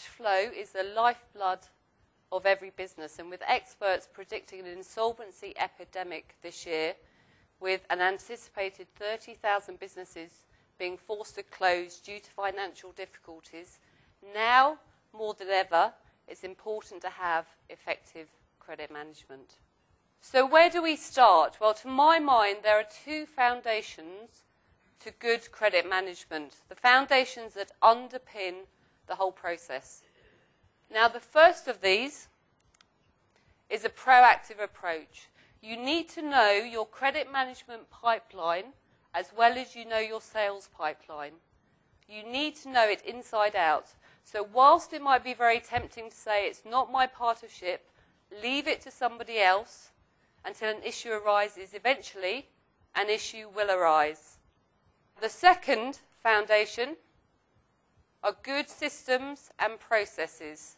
cash flow is the lifeblood of every business, and with experts predicting an insolvency epidemic this year, with an anticipated 30,000 businesses being forced to close due to financial difficulties, now more than ever, it's important to have effective credit management. So where do we start? Well, to my mind, there are two foundations to good credit management, the foundations that underpin the whole process. Now, the first of these is a proactive approach. You need to know your credit management pipeline as well as you know your sales pipeline. You need to know it inside out. So whilst it might be very tempting to say it's not my part of ship, leave it to somebody else until an issue arises. Eventually, an issue will arise. The second foundation are good systems and processes.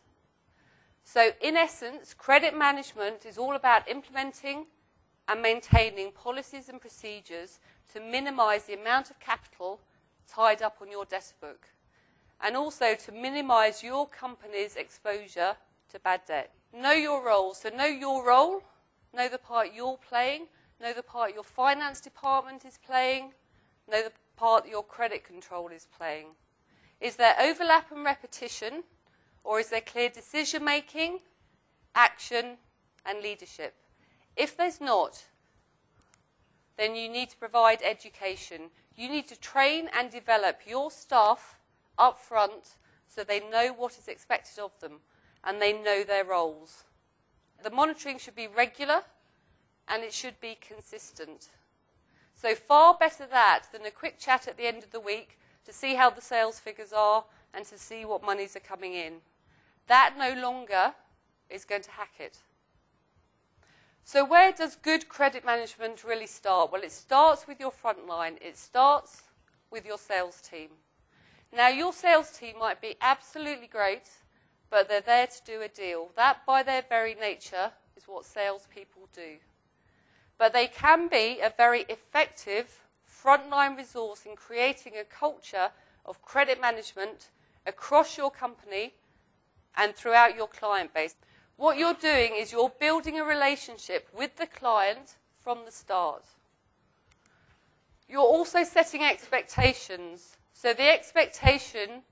So in essence, credit management is all about implementing and maintaining policies and procedures to minimize the amount of capital tied up on your debt book, and also to minimize your company's exposure to bad debt. Know your role. So know your role, know the part you're playing, know the part your finance department is playing, know the part your credit control is playing. Is there overlap and repetition, or is there clear decision-making, action, and leadership? If there's not, then you need to provide education. You need to train and develop your staff up front so they know what is expected of them and they know their roles. The monitoring should be regular and it should be consistent. So far better that than a quick chat at the end of the week to see how the sales figures are and to see what monies are coming in. That no longer is going to hack it. So where does good credit management really start? Well, it starts with your front line. It starts with your sales team. Now, your sales team might be absolutely great, but they're there to do a deal. That, by their very nature, is what salespeople do. But they can be a very effective frontline resource in creating a culture of credit management across your company and throughout your client base. What you're doing is you're building a relationship with the client from the start. You're also setting expectations. So the expectation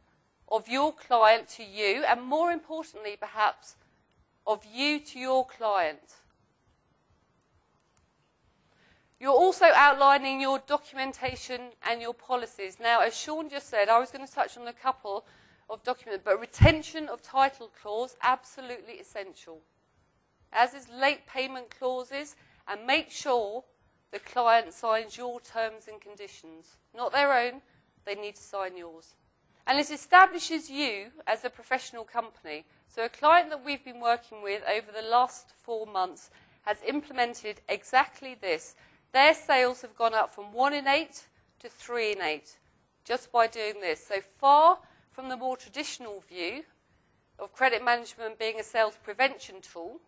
of your client to you, and more importantly perhaps, of you to your client. You're also outlining your documentation and your policies. Now, as Sean just said, I was going to touch on a couple of documents, but retention of title clause, absolutely essential. As is late payment clauses, and make sure the client signs your terms and conditions. Not their own, they need to sign yours. And it establishes you as a professional company. So a client that we've been working with over the last 4 months has implemented exactly this. Their sales have gone up from 1 in 8 to 3 in 8 just by doing this. So far from the more traditional view of credit management being a sales prevention tool,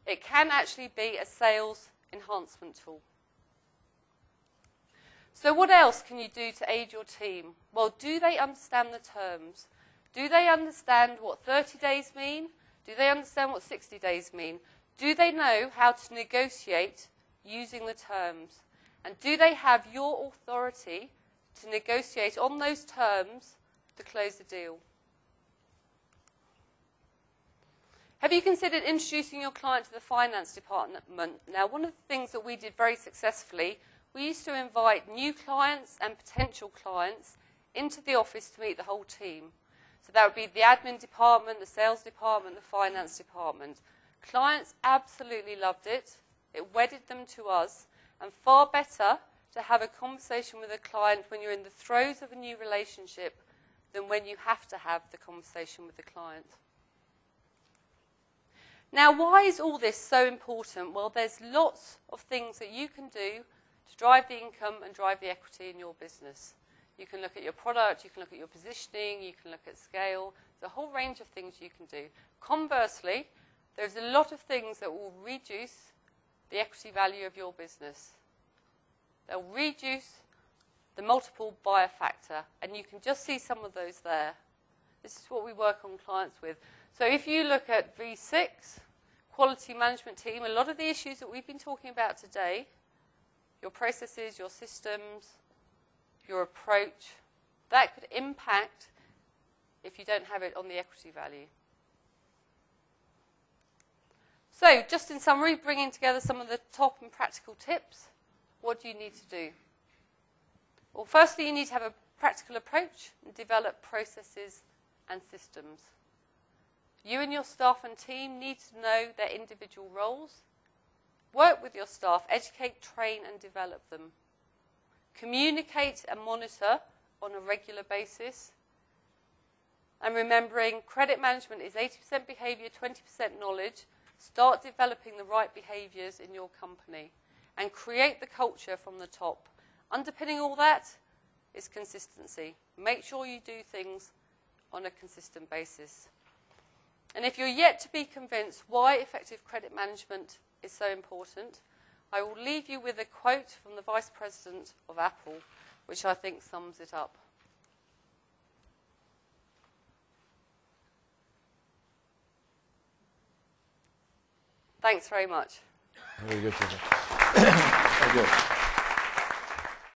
it can actually be a sales enhancement tool. So what else can you do to aid your team? Well, do they understand the terms? Do they understand what 30 days mean? Do they understand what 60 days mean? Do they know how to negotiate using the terms? And do they have your authority to negotiate on those terms to close the deal? Have you considered introducing your client to the finance department? Now, one of the things that we did very successfully, we used to invite new clients and potential clients into the office to meet the whole team. So that would be the admin department, the sales department, the finance department. Clients absolutely loved it. It wedded them to us. And far better to have a conversation with a client when you're in the throes of a new relationship than when you have to have the conversation with the client. Now, why is all this so important? Well, there's lots of things that you can do to drive the income and drive the equity in your business. You can look at your product, you can look at your positioning, you can look at scale. There's a whole range of things you can do. Conversely, there's a lot of things that will reduce the equity value of your business. They'll reduce the multiple buyer factor, and you can just see some of those there. This is what we work on clients with. So if you look at V6, quality management team, a lot of the issues that we've been talking about today, your processes, your systems, your approach, that could impact if you don't have it on the equity value. So just in summary, bringing together some of the top and practical tips, what do you need to do? Well, firstly, you need to have a practical approach and develop processes and systems. You and your staff and team need to know their individual roles. Work with your staff, educate, train and develop them. Communicate and monitor on a regular basis. And remembering credit management is 80% behaviour, 20% knowledge. Start developing the right behaviours in your company and create the culture from the top. Underpinning all that is consistency. Make sure you do things on a consistent basis. And if you're yet to be convinced why effective credit management is so important, I will leave you with a quote from the Vice President of Apple, which I think sums it up. Thanks very much. Very good, Susan. Very good.